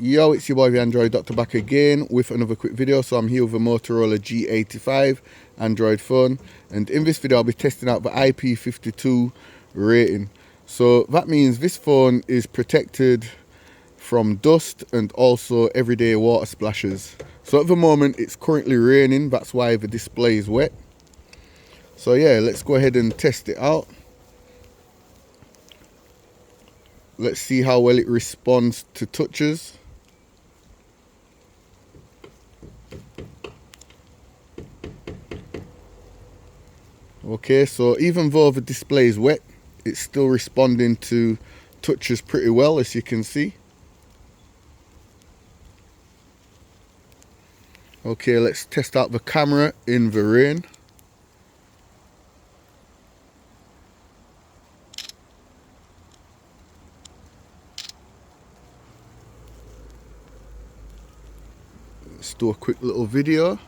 Yo, it's your boy the Android Doctor back again with another quick video. So I'm here with a Motorola G85 Android phone, and in this video I'll be testing out the IP52 rating. So that means this phone is protected from dust and also everyday water splashes. So at the moment it's currently raining, that's why the display is wet. So yeah, let's go ahead and test it out. Let's see how well it responds to touches. Okay, so even though the display is wet, it's still responding to touches pretty well, as you can see. Okay, let's test out the camera in the rain. Let's do a quick little video.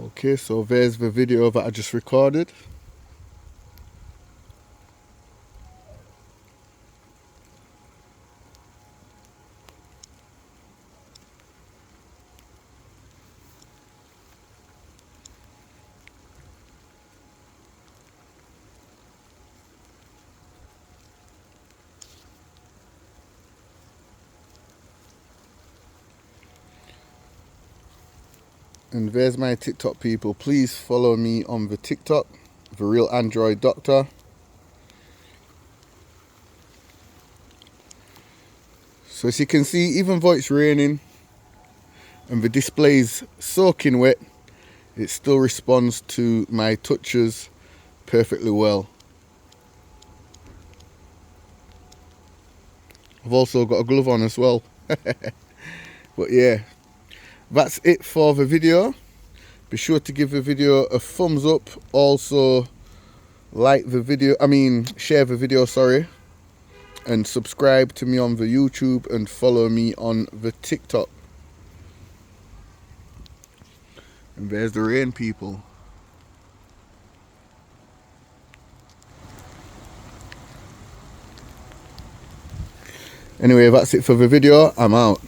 Okay, so there's the video that I just recorded. And there's my TikTok people. Please follow me on the TikTok, the Real Android Doctor. So as you can see, even though it's raining and the display's soaking wet, it still responds to my touches perfectly well. I've also got a glove on as well. But yeah, that's it for the video. Be sure to give the video a thumbs up. Also like the video, share the video, sorry. And subscribe to me on the YouTube and follow me on the TikTok. And there's the rain, people. Anyway, that's it for the video. I'm out.